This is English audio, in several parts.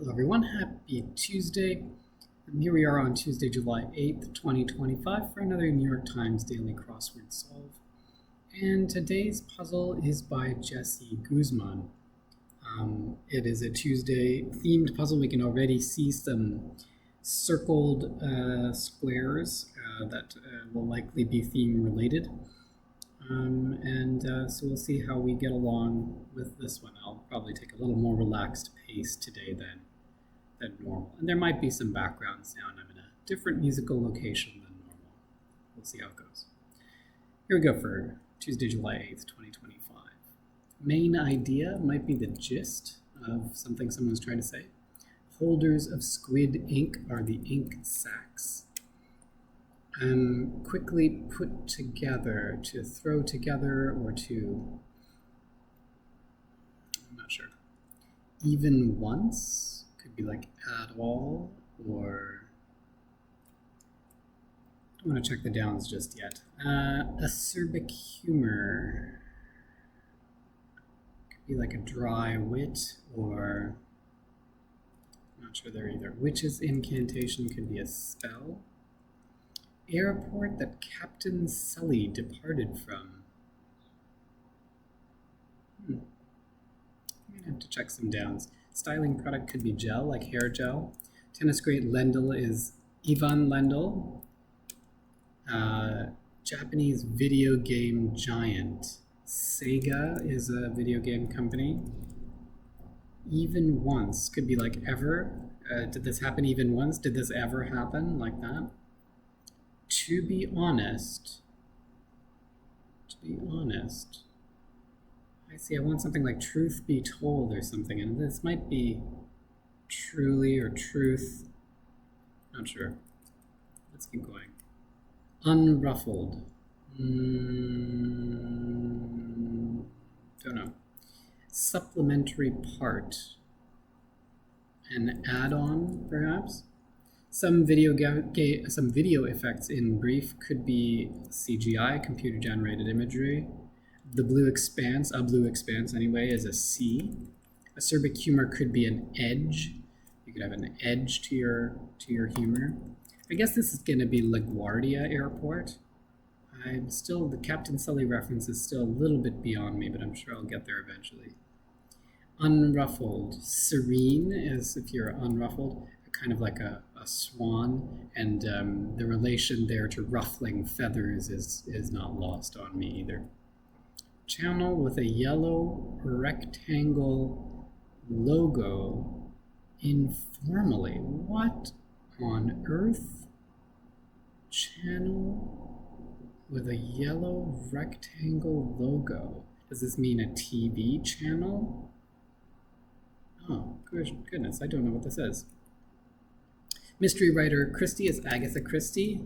Hello everyone, happy Tuesday. And here we are on Tuesday, July 8th, 2025 for another New York Times Daily Crossword Solve. And today's puzzle is by Jesse Guzman. It is a Tuesday themed puzzle. We can already see some circled squares that will likely be theme related. So we'll see how we get along with this one. I'll probably take a little more relaxed pace today than normal. And there might be some background sound. I'm in a different musical location than normal. We'll see how it goes. Here we go for Tuesday, July 8th, 2025. Main idea might be the gist of something someone's trying to say. Holders of squid ink are the ink sacs. Quickly put together, to throw together, or to, I'm not sure. Even once, could be like at all, or, I don't want to check the downs just yet. Acerbic humor, could be like a dry wit, or, I'm not sure there either. Witch's incantation could be a spell. Airport that Captain Sully departed from. I'm gonna have to check some downs. Styling product could be gel, like hair gel. Tennis great Lendl is Ivan Lendl. Japanese video game giant. Sega is a video game company. Even once could be like ever. Did this happen even once? Did this ever happen? Like that. To be honest, I see, I want something like truth be told or something, and this might be truly or truth, not sure. Let's keep going. Unruffled. Don't know. Supplementary part. An add-on, perhaps? Some video effects in brief could be CGI, computer-generated imagery. The blue expanse, a blue expanse anyway, is a C. Acerbic humor could be an edge. You could have an edge to your humor. I guess this is going to be LaGuardia Airport. The Captain Sully reference is still a little bit beyond me, but I'm sure I'll get there eventually. Unruffled. Serene is if you're unruffled, kind of like a swan, and the relation there to ruffling feathers is not lost on me either. Channel with a yellow rectangle logo informally. What on earth? Channel with a yellow rectangle logo. Does this mean a TV channel? Oh, goodness, I don't know what this is. Mystery writer Christie is Agatha Christie,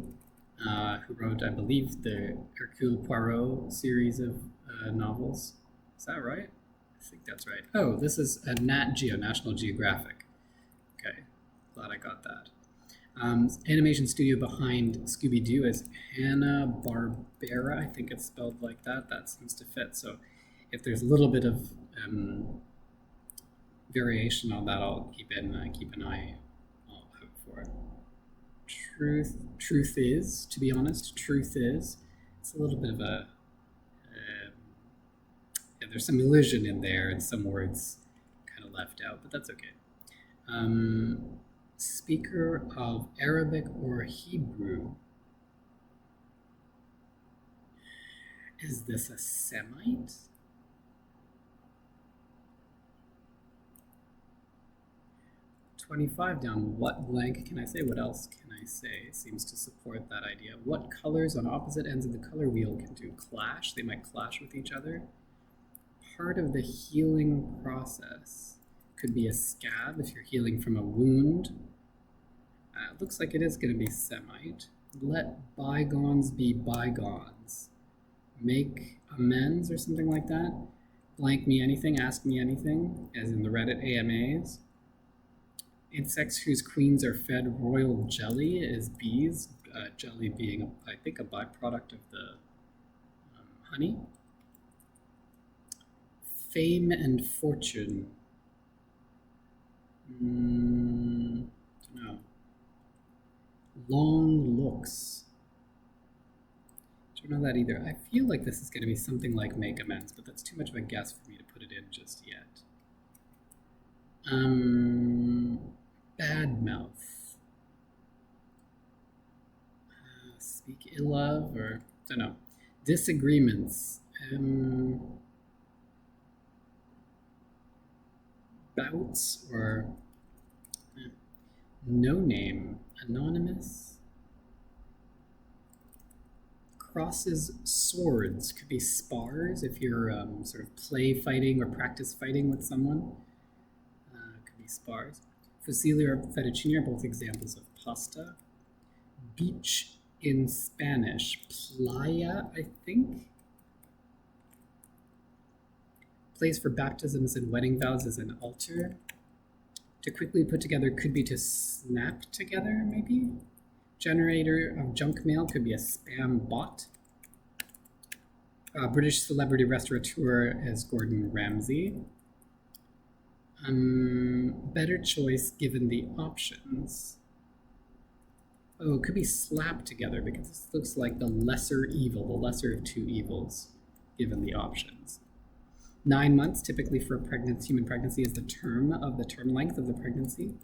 who wrote, I believe, the Hercule Poirot series of novels. Is that right? I think that's right. Oh, this is a Nat Geo, National Geographic. Okay, glad I got that. Animation studio behind Scooby-Doo is Hanna-Barbera. I think it's spelled like that. That seems to fit. So if there's a little bit of variation on that, I'll keep an eye for it. Truth is, to be honest, truth is. It's a little bit of a, there's some illusion in there and some words kind of left out, but that's okay. Speaker of Arabic or Hebrew. Is this a Semite? $25 down. What blank can I say? What else can I say? It seems to support that idea. What colors on opposite ends of the color wheel can do clash? They might clash with each other. Part of the healing process could be a scab if you're healing from a wound. It looks like it is going to be Semite. Let bygones be bygones. Make amends or something like that. Blank me anything, ask me anything, as in the Reddit AMAs. Insects whose queens are fed royal jelly is bees. Jelly being, I think, a byproduct of the honey. Fame and fortune. Long looks. Don't know that either. I feel like this is going to be something like make amends, but that's too much of a guess for me to put it in just yet. Bad mouth. Speak ill of, or don't know. Disagreements. Bouts, or no name. Anonymous. Crosses swords. Could be spars if you're sort of play fighting or practice fighting with someone. Could be spars. Fusilli or fettuccine are both examples of pasta. Beach in Spanish. Playa, I think. Place for baptisms and wedding vows is an altar. To quickly put together could be to snap together, maybe. Generator of junk mail could be a spam bot. British celebrity restaurateur is Gordon Ramsay. Better choice given the options. Oh, it could be slapped together because this looks like the lesser evil, the lesser of two evils, given the options. 9 months, typically for a human pregnancy, is the term length of the pregnancy.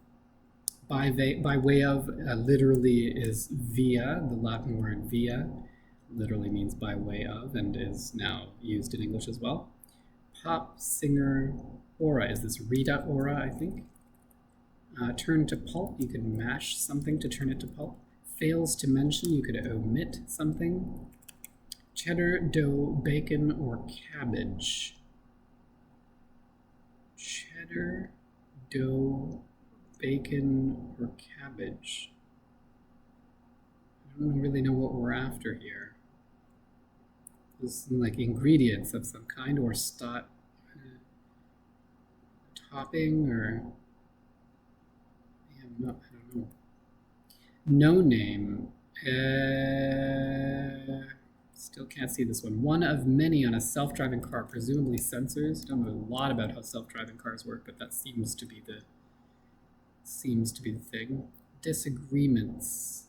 By way of, literally is via, the Latin word via, literally means by way of, and is now used in English as well. Pop singer Ora, is this Rita Ora, I think? Turn to pulp, you could mash something to turn it to pulp. Fails to mention, you could omit something. Cheddar, dough, bacon, or cabbage. Cheddar, dough, bacon, or cabbage. I don't really know what we're after here. This is like ingredients of some kind, or topping, or I don't know. No name. Still can't see this one. One of many on a self-driving car, presumably sensors. Don't know a lot about how self-driving cars work, but that seems to be the thing. Disagreements.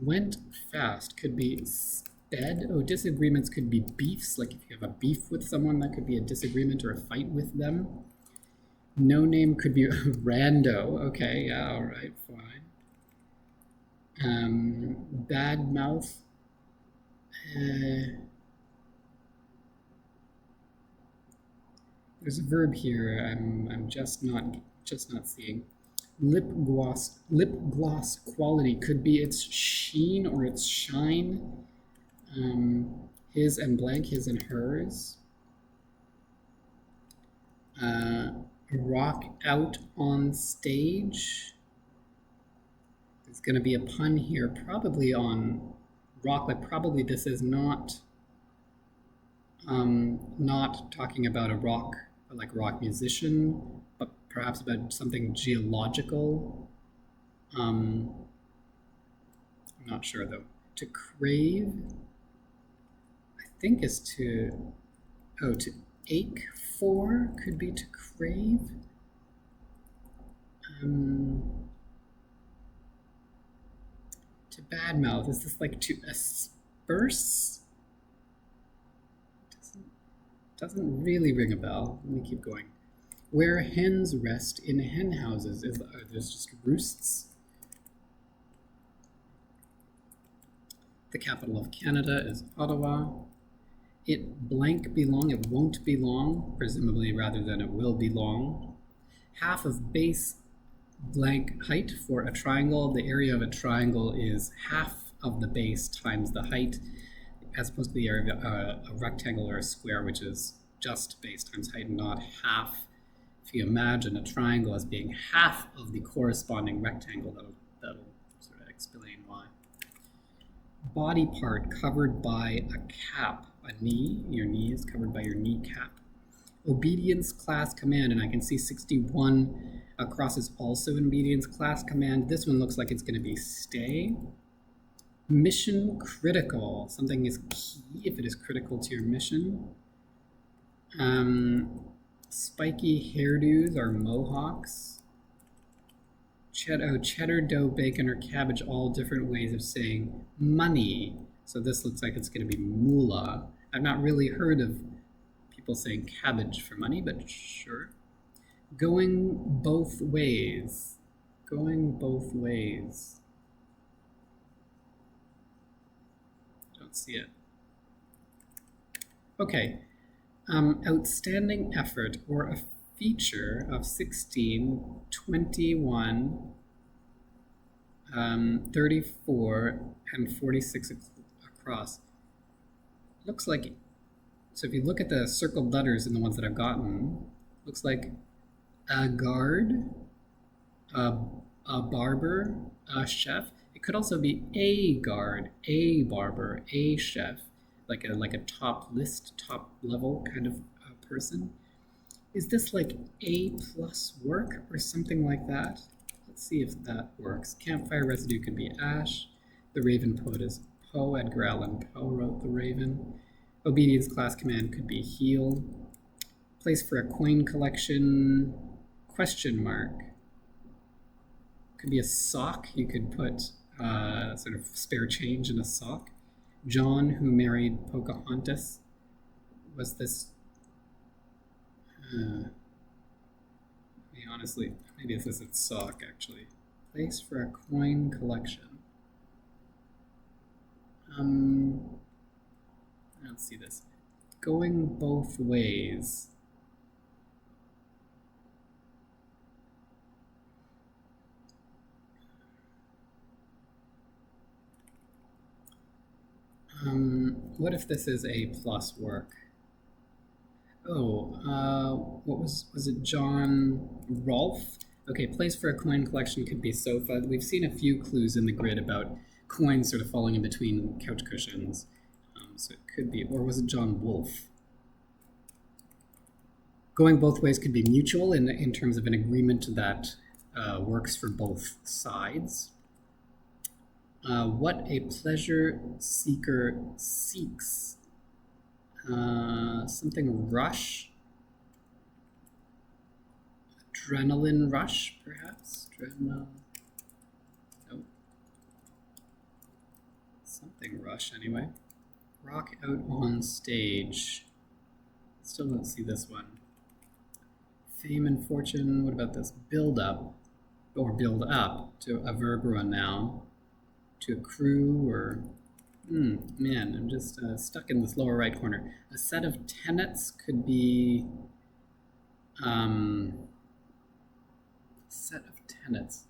Went fast could be sped. Oh, disagreements could be beefs. Like if you have a beef with someone, that could be a disagreement or a fight with them. No name could be rando. Okay, yeah, all right, fine. Bad mouth. There's a verb here. I'm just not seeing. Lip gloss quality could be its sheen or its shine. His and blank, his and hers. Rock out on stage. There's going to be a pun here, probably on rock, but probably this is not talking about a rock musician, but perhaps about something geological. I'm not sure though. To crave, I think is to ache for, could be to crave. To badmouth, is this like to asperse? Doesn't really ring a bell. Let me keep going. Where hens rest in hen houses, there's just roosts. The capital of Canada is Ottawa. It blank belong, it won't belong, presumably rather than it will belong. Half of base blank height for a triangle. The area of a triangle is half of the base times the height, as opposed to the area of a rectangle or a square, which is just base times height, not half. If you imagine a triangle as being half of the corresponding rectangle, that'll sort of explain why. Body part covered by a cap, a knee. Your knee is covered by your kneecap. Obedience class command, and I can see 61 across is also an obedience class command. This one looks like it's going to be stay. Mission critical. Something is key if it is critical to your mission. Spiky hairdos are mohawks. Cheddar, dough, bacon, or cabbage, all different ways of saying money. So this looks like it's going to be moolah. I've not really heard of people saying cabbage for money, but sure. Going both ways. Going both ways. Don't see it. Okay. Outstanding effort or a feature of 16, 21, 34, and 46 across. Looks like, so if you look at the circled letters in the ones that I've gotten, looks like a guard, a barber, a chef. It could also be a guard, a barber, a chef, like a top list, top level kind of person. Is this like A plus work or something like that? Let's see if that works. Campfire residue could be ash. The Raven poet is Poe. Edgar Allan Poe wrote The Raven. Obedience class command could be heal. Place for a coin collection, question mark. Could be a sock. You could put sort of spare change in a sock. John, who married Pocahontas, was this... honestly, maybe this isn't sock, actually. Place for a coin collection. I don't see this. Going both ways. What if this is a plus work? Oh, what was it John Rolfe? Okay, place for a coin collection could be sofa. We've seen a few clues in the grid about coins sort of falling in between couch cushions. So it could be, or was it John Wolfe? Going both ways could be mutual in terms of an agreement that works for both sides. What a pleasure seeker seeks. Something rush. Adrenaline rush, perhaps? Nope. Something rush, anyway. Rock out on stage. Still don't see this one. Fame and fortune. What about this? Build up, or build up to a verb or a noun. To accrue, or man, I'm just stuck in this lower right corner. A set of tenets could be set of tenets.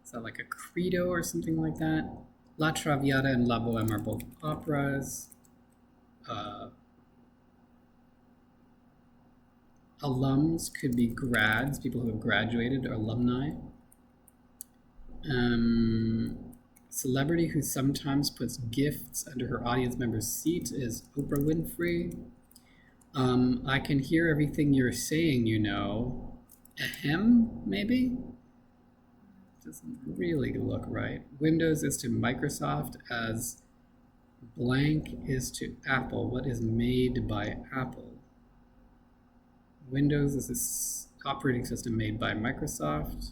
Is that like a credo or something like that? La Traviata and La Bohème are both operas. Alums could be grads, people who have graduated, or alumni. Celebrity who sometimes puts gifts under her audience member's seat is Oprah Winfrey. I can hear everything you're saying, you know. Ahem, maybe? Doesn't really look right. Windows is to Microsoft as blank is to Apple. What is made by Apple? Windows is this operating system made by Microsoft.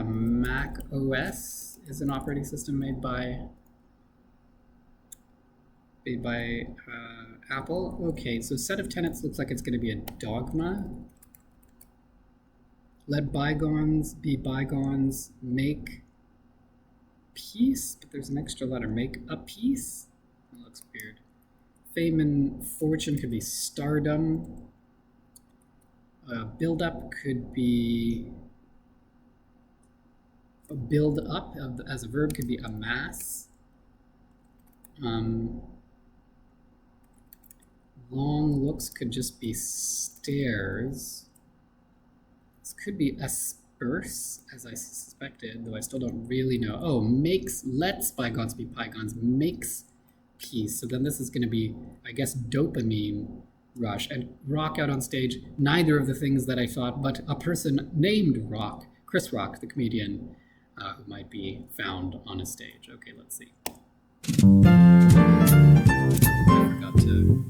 Mac OS is an operating system made by Apple. Okay, so set of tenets looks like it's going to be a dogma. Let bygones be bygones. Make peace, but there's an extra letter. Make a peace. That looks weird. Fame and fortune could be stardom. Build up could be... build up as a verb could be amass. Long looks could just be stairs. This could be asperse, as I suspected, though I still don't really know. Oh, lets bygones be bygones, makes peace. So then this is going to be, I guess, dopamine rush. And rock out on stage, neither of the things that I thought, but a person named Rock, Chris Rock, the comedian, who might be found on a stage. Okay, let's see. I forgot to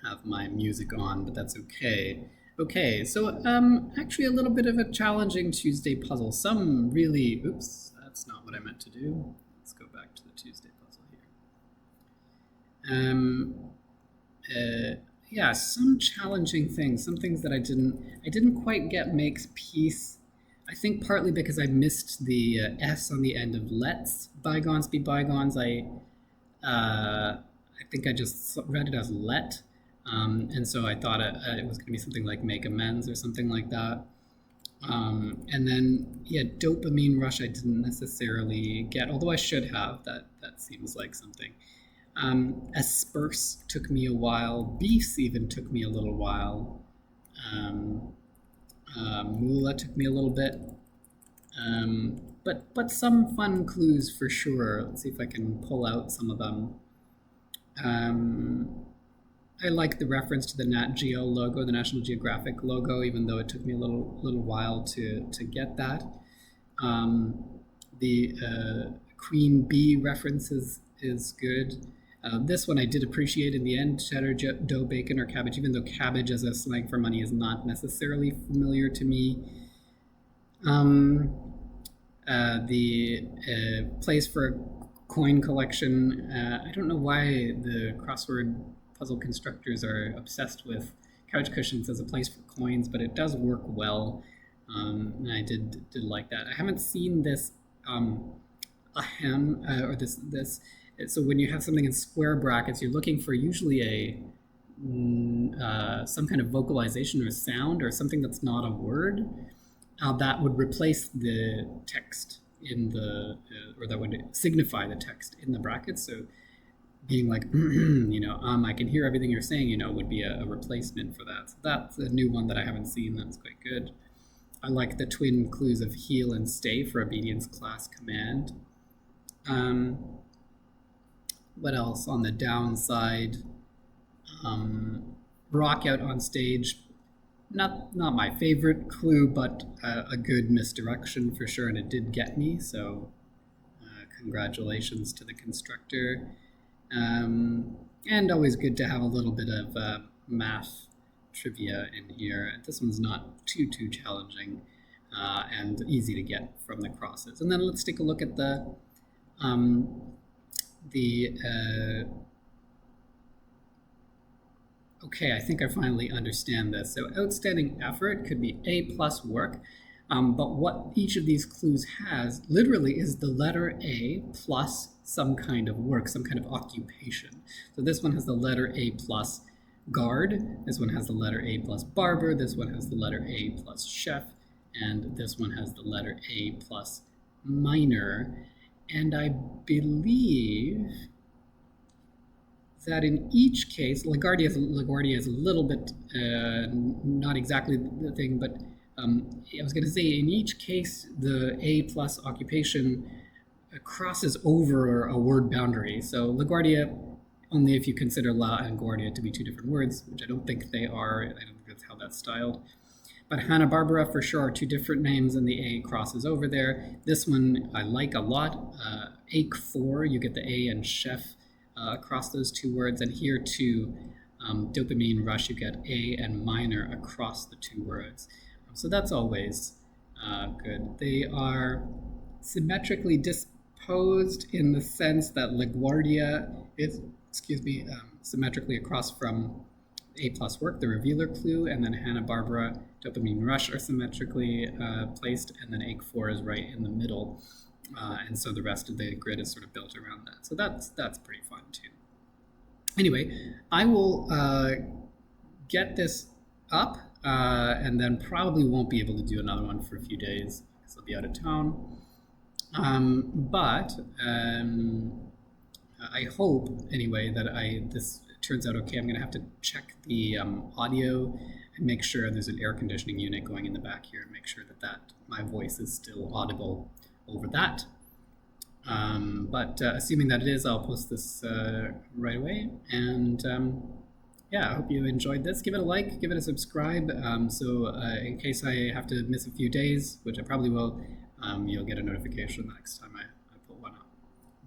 have my music on, but that's okay. Okay, so actually a little bit of a challenging Tuesday puzzle. Some really, oops, that's not what I meant to do. Let's go back to the Tuesday puzzle here. Yeah, some challenging things, some things that I didn't quite get makes peace. I think partly because I missed the S on the end of let's bygones be bygones. I think I just read it as let. And so I thought it was going to be something like make amends or something like that. And then, yeah, dopamine rush I didn't necessarily get, although I should have. That seems like something. Asperse took me a while. Beefs even took me a little while. Moolah took me a little bit. But some fun clues for sure. Let's see if I can pull out some of them. I like the reference to the Nat Geo logo, the National Geographic logo, even though it took me a little while to get that. The Queen Bee reference is good. This one I did appreciate in the end, cheddar, dough, bacon, or cabbage, even though cabbage as a slang for money is not necessarily familiar to me. The place for a coin collection. I don't know why the crossword puzzle constructors are obsessed with couch cushions as a place for coins, but it does work well. And I did like that. I haven't seen this ahem or this. So when you have something in square brackets, you're looking for usually some kind of vocalization or sound or something that's not a word. That would replace the text in the, or that would signify the text in the brackets. So being like, I can hear everything you're saying, would be a replacement for that. So that's a new one that I haven't seen. That's quite good. I like the twin clues of heal and stay for obedience class command. What else on the downside? Rock out on stage. Not my favorite clue, but a good misdirection for sure, and it did get me, so congratulations to the constructor. And always good to have a little bit of math trivia in here. This one's not too challenging and easy to get from the crosses. And then let's take a look at the okay, I think I finally understand this. So outstanding effort could be A+ work, but what each of these clues has literally is the letter A plus some kind of work, some kind of occupation. So this one has the letter A+ guard, this one has the letter A+ barber, this one has the letter A+ chef, and this one has the letter A+ miner. And I believe that in each case, LaGuardia is a little bit, not exactly the thing, but I was going to say in each case, the A+ occupation crosses over a word boundary. So LaGuardia, only if you consider La and Guardia to be two different words, which I don't think they are. I don't think that's how that's styled. But Hanna-Barbera for sure are two different names, and the A crosses over there. This one I like a lot. Ache 4, you get the A and chef across those two words, and here too, dopamine rush, you get A and minor across the two words. So that's always good. They are symmetrically disposed in the sense that LaGuardia is, symmetrically across from A+ work, the revealer clue, and then Hanna-Barbera, dopamine rush are symmetrically placed, and then Ache 4 is right in the middle. And so the rest of the grid is sort of built around that. So that's pretty fun too. Anyway, I will get this up and then probably won't be able to do another one for a few days because I'll be out of town. But I hope anyway that this turns out okay. I'm going to have to check the audio and make sure there's an air conditioning unit going in the back here and make sure that my voice is still audible over that. But assuming that it is, I'll post this right away. And yeah, I hope you enjoyed this. Give it a like, give it a subscribe. So in case I have to miss a few days, which I probably will, you'll get a notification the next time I put one up.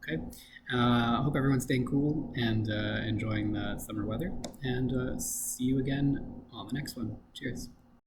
Okay. Hope everyone's staying cool and enjoying the summer weather. And see you again on the next one. Cheers.